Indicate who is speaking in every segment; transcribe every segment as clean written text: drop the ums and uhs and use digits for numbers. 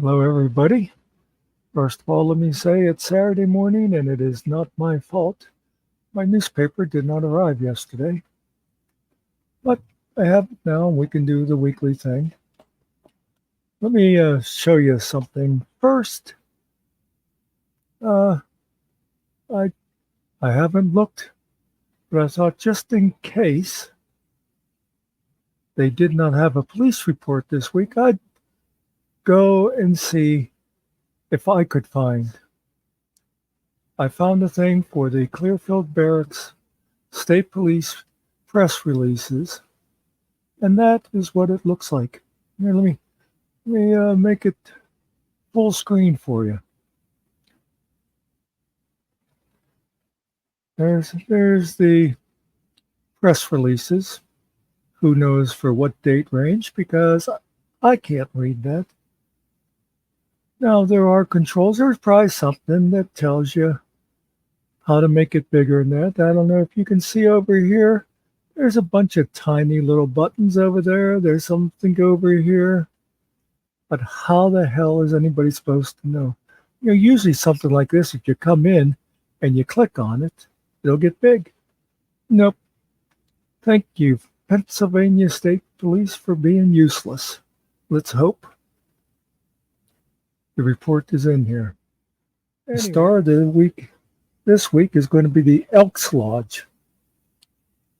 Speaker 1: Hello, everybody. First of all, let me say it's Saturday morning and it is not my fault. My newspaper did not arrive yesterday, but I have it now and we can do the weekly thing. Let me show you something. First, uh, I, I haven't looked, but I thought just in case they did not have a police report this week, I'd go and see if I could find. I found a thing for the Clearfield Barracks State Police press releases, and that is what it looks like. Here, let me make it full screen for you. There's the press releases. Who knows for what date range, because I can't read that. Now, there are controls. There's probably something that tells you how to make it bigger than that. I don't know if you can see over here. There's a bunch of tiny little buttons over there. There's something over here. But how the hell is anybody supposed to know? Usually something like this, if you come in and you click on it, it'll get big. Nope. Thank you, Pennsylvania State Police, for being useless. Let's hope the report is in here. The star of the week this week is going to be the Elks Lodge.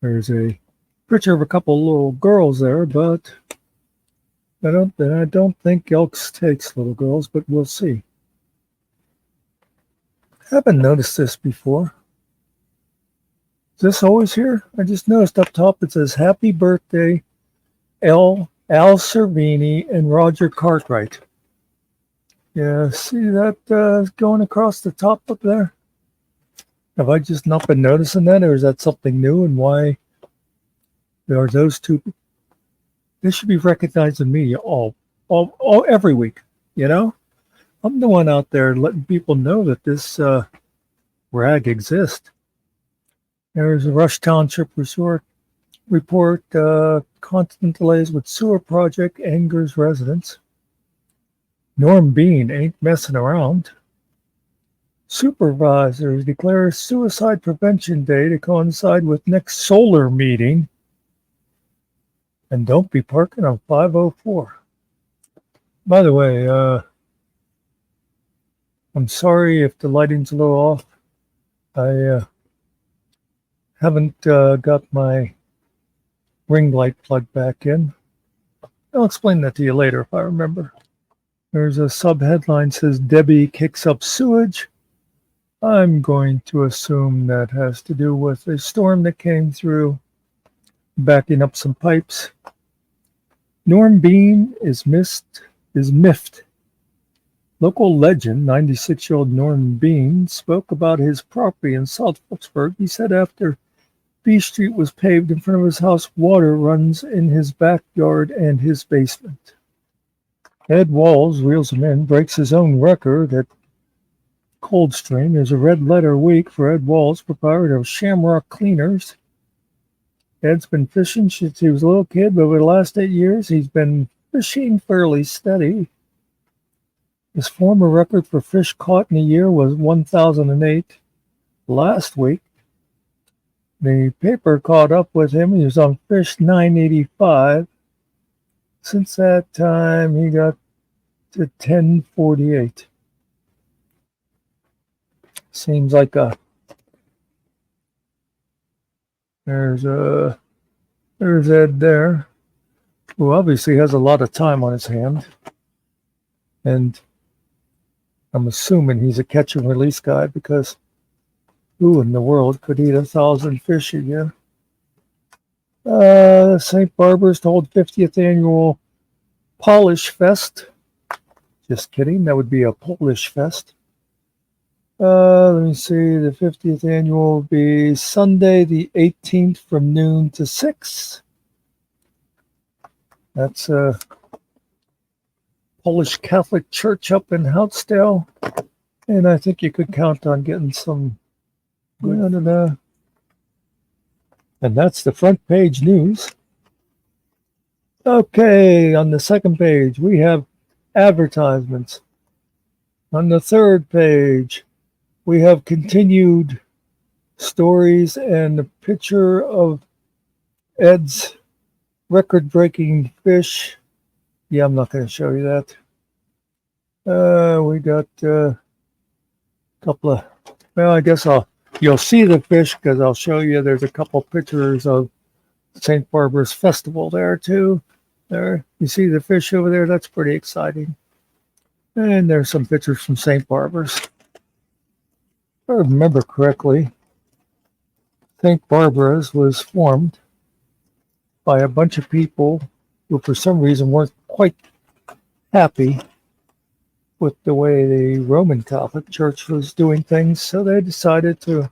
Speaker 1: There's a picture of a couple little girls there, but I don't think Elks takes little girls, but we'll see. I haven't noticed this before. Is this always here? I just noticed up top it says Happy Birthday, Al Cervini and Roger Cartwright. Yeah, see that going across the top up there? Have I just not been noticing that, or is that something new? And why there are those two? They should be recognized in media all every week. I'm the one out there letting people know that this rag exists. There's a Rush Township report. Constant delays with sewer project angers residents. Norm Bean ain't messing around. Supervisors declare Suicide Prevention Day to coincide with next solar meeting. And don't be parking on 504. By the way, I'm sorry if the lighting's a little off. I haven't got my ring light plugged back in. I'll explain that to you later if I remember. There's a sub-headline says Debbie kicks up sewage. I'm going to assume that has to do with a storm that came through, backing up some pipes. Norm Bean is miffed. Local legend, 96-year-old Norm Bean, spoke about his property in South Wilkesburg. He said after B Street was paved in front of his house, water runs in his backyard and his basement. Ed Walls reels him in, breaks his own record at Coldstream. There's a red letter week for Ed Walls, proprietor of Shamrock Cleaners. Ed's been fishing since he was a little kid, but over the last 8 years, he's been fishing fairly steady. His former record for fish caught in a year was 1,008. Last week, the paper caught up with him. He was on fish 985. Since that time, he got to 1048. Seems like there's Ed there, who obviously has a lot of time on his hand, and I'm assuming he's a catch and release guy, because who in the world could eat 1,000 fish a year? St. Barbara's to hold 50th annual Polish Fest. Just kidding, that would be a Polish Fest. Let me see, the 50th annual will be Sunday the 18th from noon to 6. That's a Polish Catholic Church up in Houtsdale. And I think you could count on getting some good. And that's the front page news. Okay, on the second page, we have advertisements. On the third page, we have continued stories and a picture of Ed's record-breaking fish. Yeah, I'm not going to show you that. We got a couple of, well, I guess you'll see the fish because I'll show you. There's a couple pictures of St. Barbara's Festival there too. There, you see the fish over there? That's pretty exciting. And there's some pictures from St. Barbara's. If I remember correctly, St. Barbara's was formed by a bunch of people who for some reason weren't quite happy with the way the Roman Catholic Church was doing things, so they decided to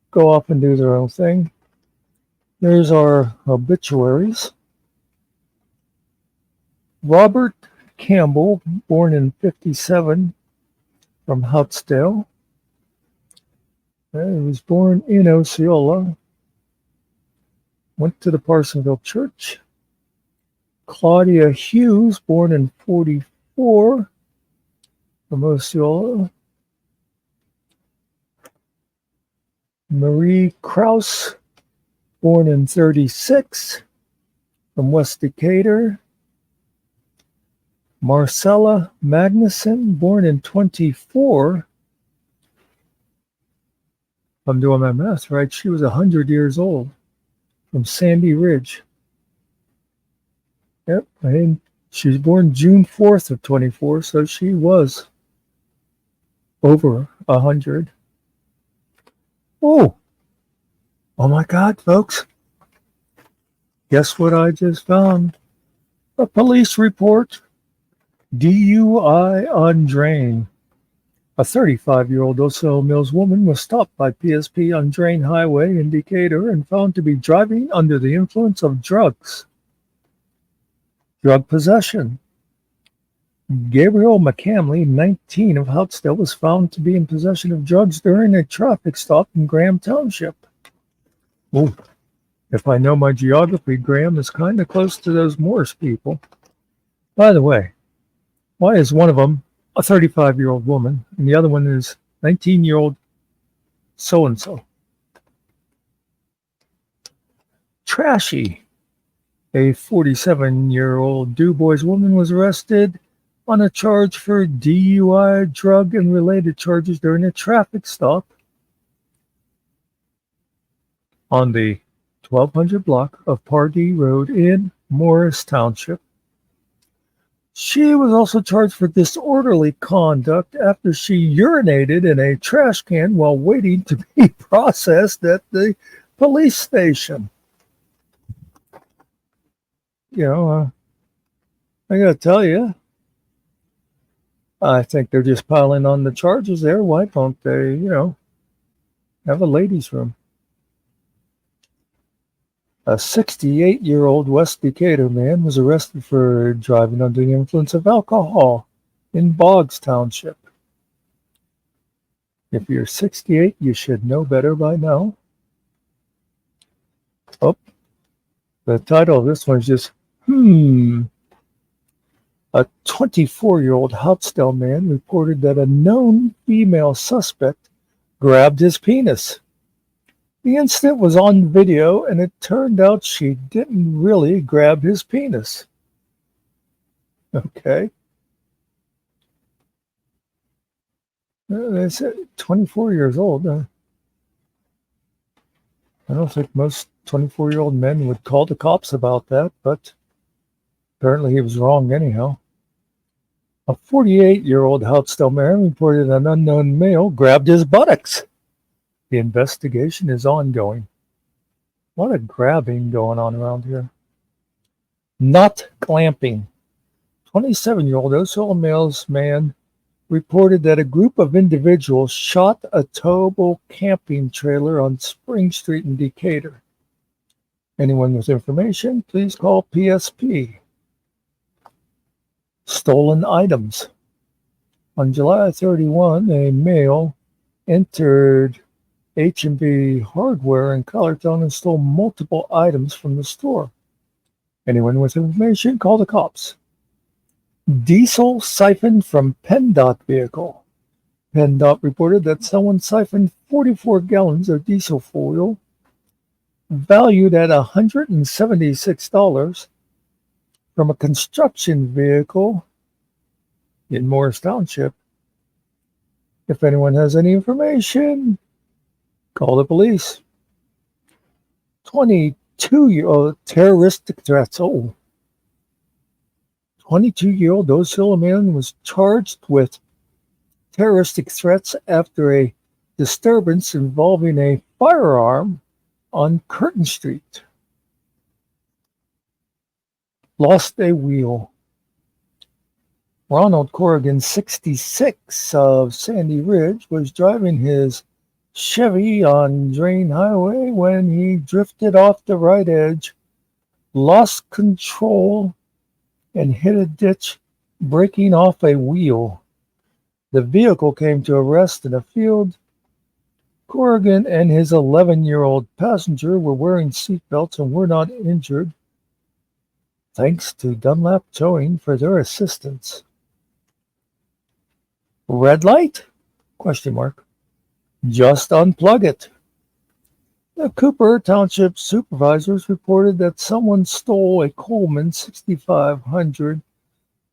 Speaker 1: go off and do their own thing. There's our obituaries. Robert Campbell, born in 1957, from Houtsdale. He was born in Osceola. Went to the Parsonsville Church. Claudia Hughes, born in 1944, from Osceola. Marie Krause, born in 1936, from West Decatur. Marcella Magnuson, born in 1924. If I'm doing my math right, she was 100 years old, from Sandy Ridge. Yep, she was born June 4th of 24, so she was over 100. Oh my God, folks. Guess what I just found? A police report. DUI on Drain. A 35-year-old Osceola Mills woman was stopped by PSP on Drain Highway in Decatur and found to be driving under the influence of drugs. Drug possession. Gabriel McCamley, 19, of Houtsdale, was found to be in possession of drugs during a traffic stop in Graham Township. Oh, if I know my geography, Graham is kind of close to those Morse people. By the way, why is one of them a 35-year-old woman and the other one is 19-year-old so-and-so? Trashy. A 47-year-old Du Bois woman was arrested on a charge for DUI, drug, and related charges during a traffic stop on the 1200 block of Pardee Road in Morris Township. She was also charged for disorderly conduct after she urinated in a trash can while waiting to be processed at the police station. You know, I gotta tell you, I think they're just piling on the charges there. Why don't they, have a ladies' room? A 68-year-old West Decatur man was arrested for driving under the influence of alcohol in Boggs Township. If you're 68, you should know better by now. Oh, the title of this one is just, A 24-year-old Houtsdale man reported that a known female suspect grabbed his penis. The incident was on video, and it turned out she didn't really grab his penis. Okay. They said 24 years old. I don't think most 24-year-old men would call the cops about that, but apparently he was wrong anyhow. A 48-year-old Houtsdale man reported an unknown male grabbed his buttocks. The investigation is ongoing. A lot of grabbing going on around here. Not clamping. 27-year-old Osceola Mills man reported that a group of individuals shot a towable camping trailer on Spring Street in Decatur. Anyone with information, please call PSP. Stolen items. On July 31, a male entered H&B Hardware in Collartown and stole multiple items from the store. Anyone with information, call the cops. Diesel siphoned from PennDOT vehicle. PennDOT reported that someone siphoned 44 gallons of diesel fuel valued at $176 from a construction vehicle in Morris Township. If anyone has any information, call the police. 22-year-old terroristic threats. 22-year-old Osceola man was charged with terroristic threats after a disturbance involving a firearm on Curtin Street. Lost a wheel. Ronald Corrigan, 66, of Sandy Ridge, was driving his Chevy on Drain Highway when he drifted off the right edge, lost control, and hit a ditch, breaking off a wheel. The vehicle came to a rest in a field. Corrigan and his 11-year-old passenger were wearing seatbelts and were not injured, thanks to Dunlap Towing for their assistance. Red light? Question mark. Just unplug it. The Cooper Township supervisors reported that someone stole a Coleman 6500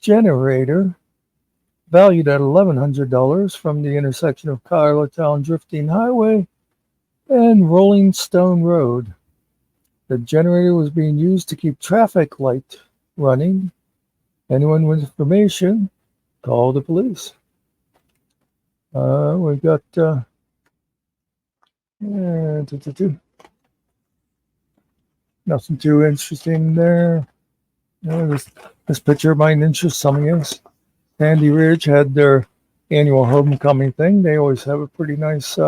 Speaker 1: generator valued at $1,100 from the intersection of Kylertown Drifting Highway and Rolling Stone Road. The generator was being used to keep traffic light running. Anyone with information, call the police. We've got nothing too interesting there. This picture might interest some of you. Sandy Ridge had their annual homecoming thing. They always have a pretty nice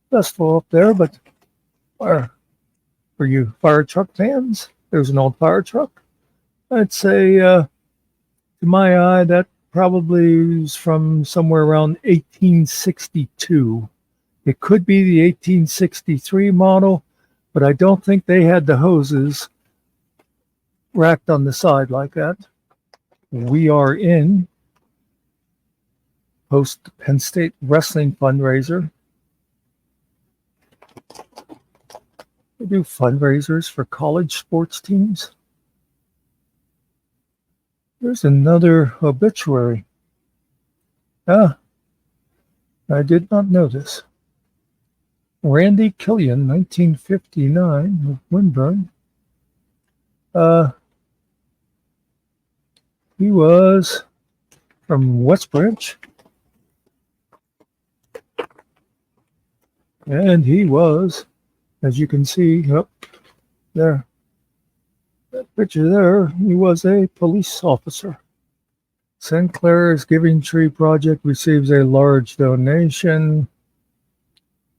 Speaker 1: festival up there. But for you fire truck fans, there's an old fire truck. I'd say, to my eye, that probably is from somewhere around 1862. It could be the 1863 model, but I don't think they had the hoses racked on the side like that. We are in post Penn State wrestling fundraiser. They do fundraisers for college sports teams. There's another obituary. I did not know this. Randy Killian, 1959, of Winburn. He was from West Branch. And he was, as you can see up there, that picture there, he was a police officer. St. Clair's Giving Tree Project receives a large donation.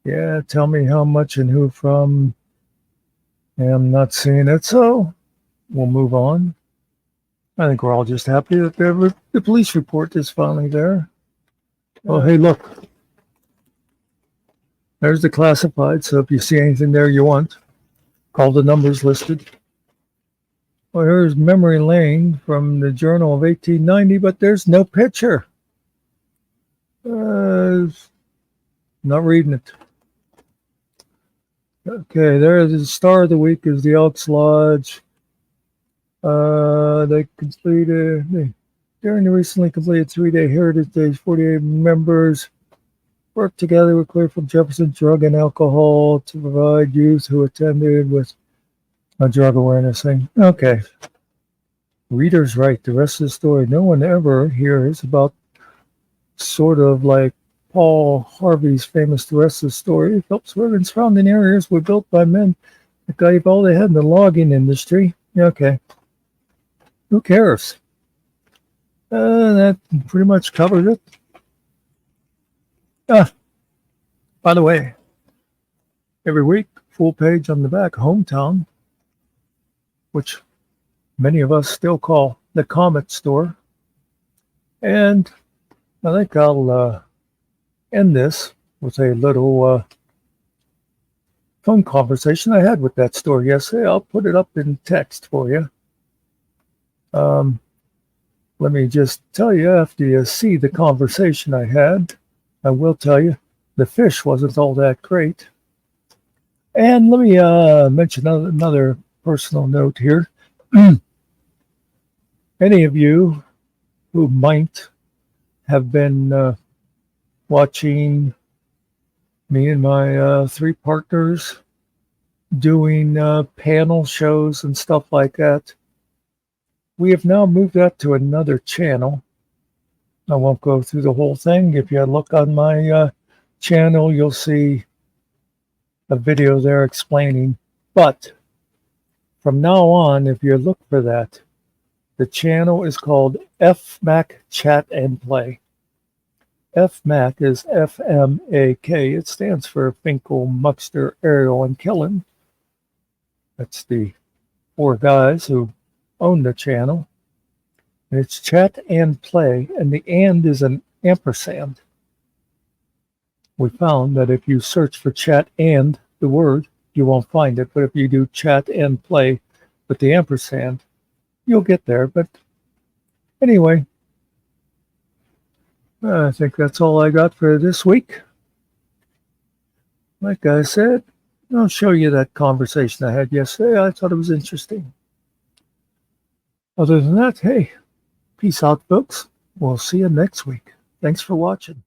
Speaker 1: Yeah, tell me how much and who from. I'm not seeing it, so we'll move on. I think we're all just happy that the police report is finally there. Oh, hey, look. There's the classified, so if you see anything there you want, call the numbers listed. Well, here's Memory Lane from the Journal of 1890, but there's no picture. Not reading it. Okay, there's the star of the week is the Elks Lodge. They completed, during the recently completed 3-day Heritage Days, 48 members worked together with Clearfield Jefferson Drug and Alcohol to provide youth who attended with a drug awareness thing. Okay. Reader's right. The rest of the story, no one ever hears about, sort of like Paul Harvey's famous The Rest of the Story. Phelps Ribbons found in areas were built by men that gave all they had in the logging industry. Okay. Who cares? That pretty much covered it. By the way, every week, full page on the back, Hometown, which many of us still call the Comet Store. And I think I'll end this with a little phone conversation I had with that store yesterday. I'll put it up in text for you. let me just tell you, after you see the conversation I had, I will tell you the fish wasn't all that great. And let me mention another personal note here. Any of you who might have been watching me and my three partners doing panel shows and stuff like that, we have now moved that to another channel. I won't go through the whole thing. If you look on my channel, you'll see a video there explaining. But from now on, if you look for that, the channel is called FMAC Chat and Play. FMAC is FMAK. It stands for Finkel, Muckster, Ariel, and Killen. That's the four guys who own the channel. And it's Chat and Play, and the and is an ampersand. We found that if you search for chat and the word, you won't find it. But if you do chat and play with the ampersand, you'll get there. But anyway, I think that's all I got for this week. Like I said, I'll show you that conversation I had yesterday. I thought it was interesting. Other than that, hey, peace out, folks. We'll see you next week. Thanks for watching.